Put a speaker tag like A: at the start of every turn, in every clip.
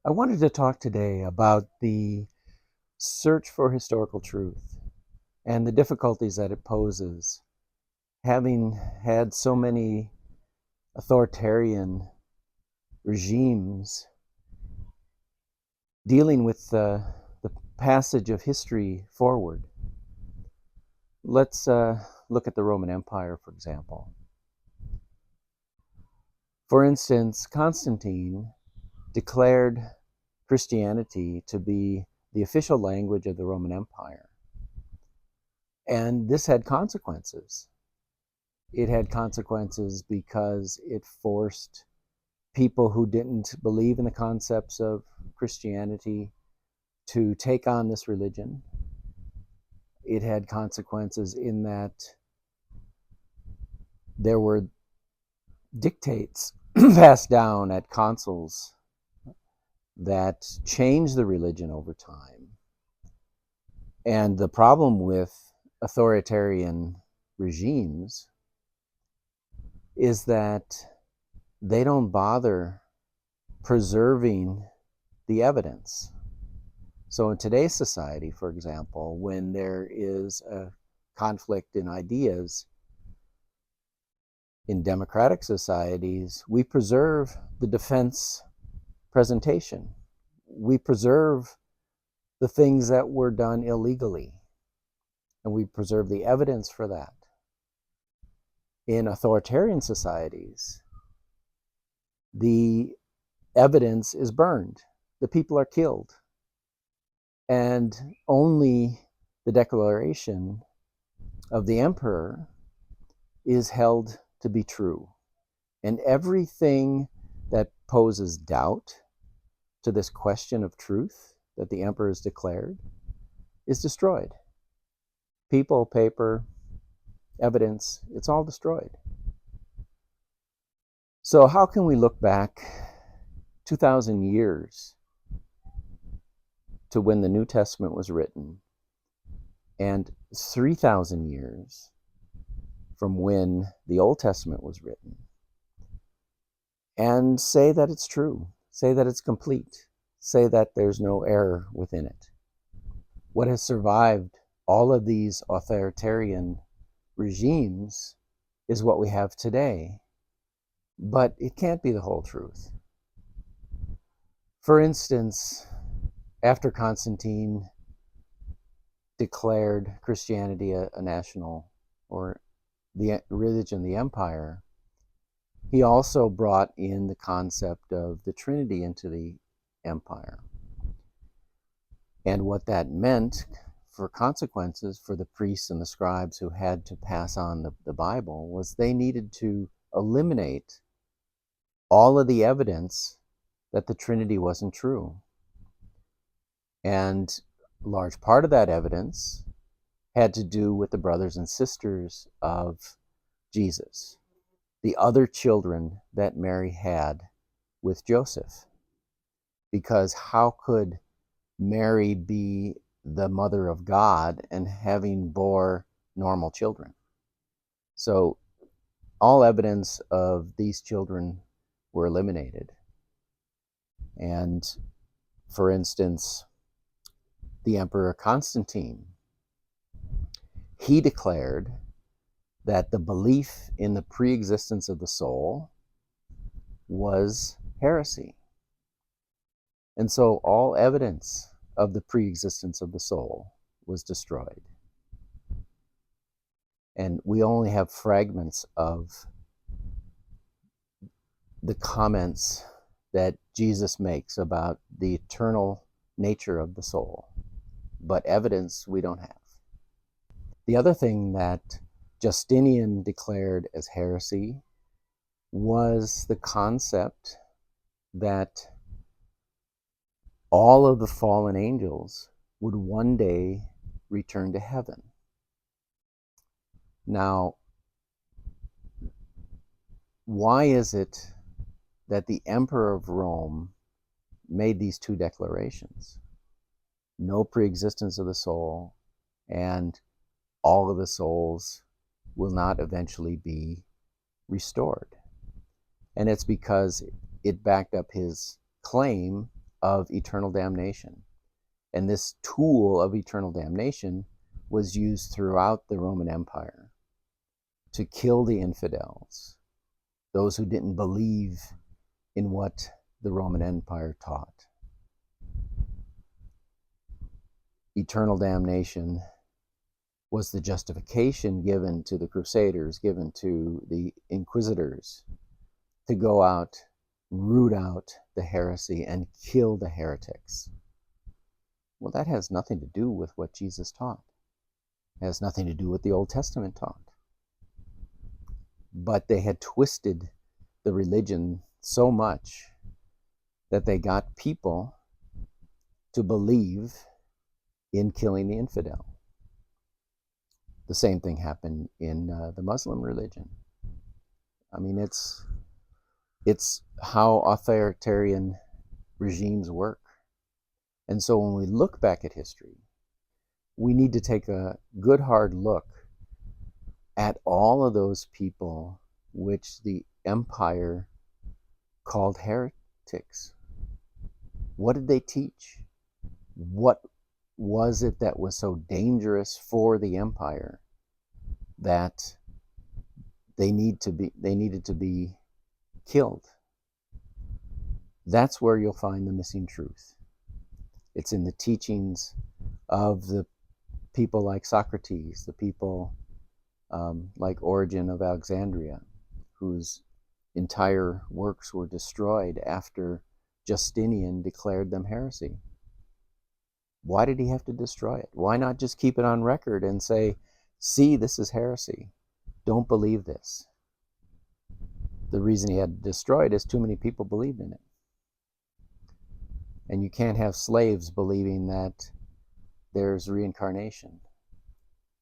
A: I wanted to talk today about the search for historical truth and the difficulties that it poses, having had so many authoritarian regimes dealing with the passage of history forward. Let's look at the Roman Empire, for example. For instance, Constantine declared Christianity to be the official language of the Roman Empire. And this had consequences. It had consequences because it forced people who didn't believe in the concepts of Christianity to take on this religion. It had consequences in that there were dictates passed down at consuls that changed the religion over time. And the problem with authoritarian regimes is that they don't bother preserving the evidence. So in today's society, for example, when there is a conflict in ideas, in democratic societies, we preserve the defense presentation. We preserve the things that were done illegally, and we preserve the evidence for that. In authoritarian societies, the evidence is burned, the people are killed, and only the declaration of the emperor is held to be true. And everything that poses doubt to this question of truth that the emperor has declared is destroyed. People, paper, evidence, it's all destroyed. So how can we look back 2,000 years to when the New Testament was written and 3,000 years from when the Old Testament was written and say that it's true, say that it's complete, say that there's no error within it? What has survived all of these authoritarian regimes is what we have today, but it can't be the whole truth. For instance, after Constantine declared Christianity a national or the religion of the empire, he also brought in the concept of the Trinity into the empire. And what that meant for consequences for the priests and the scribes who had to pass on the Bible was they needed to eliminate all of the evidence that the Trinity wasn't true. And a large part of that evidence had to do with the brothers and sisters of Jesus, the other children that Mary had with Joseph. Because how could Mary be the mother of God and having bore normal children? So all evidence of these children were eliminated. And for instance, the Emperor Constantine, he declared that the belief in the pre-existence of the soul was heresy. And so all evidence of the pre-existence of the soul was destroyed. And we only have fragments of the comments that Jesus makes about the eternal nature of the soul, but evidence we don't have. The other thing that Justinian declared as heresy was the concept that all of the fallen angels would one day return to heaven. Now, why is it that the Emperor of Rome made these two declarations? No pre-existence of the soul, and all of the souls will not eventually be restored. And it's because it backed up his claim of eternal damnation. And this tool of eternal damnation was used throughout the Roman Empire to kill the infidels, those who didn't believe in what the Roman Empire taught. Eternal damnation was the justification given to the Crusaders, given to the Inquisitors, to go out, root out the heresy, and kill the heretics. Well, that has nothing to do with what Jesus taught. It has nothing to do with the Old Testament taught. But they had twisted the religion so much that they got people to believe in killing the infidel. The same thing happened in the Muslim religion. I mean, it's how authoritarian regimes work. And so when we look back at history, we need to take a good hard look at all of those people which the empire called heretics. What did they teach? What was it that was so dangerous for the empire that they needed to be killed? That's where you'll find the missing truth. It's in the teachings of the people like Socrates, the people like Origen of Alexandria, whose entire works were destroyed after Justinian declared them heresy. Why did he have to destroy it? Why not just keep it on record and say, see, this is heresy. Don't believe this. The reason he had to destroy it is too many people believed in it. And you can't have slaves believing that there's reincarnation,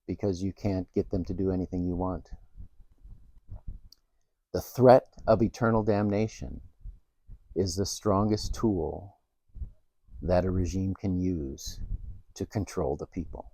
A: because you can't get them to do anything you want. The threat of eternal damnation is the strongest tool that a regime can use to control the people.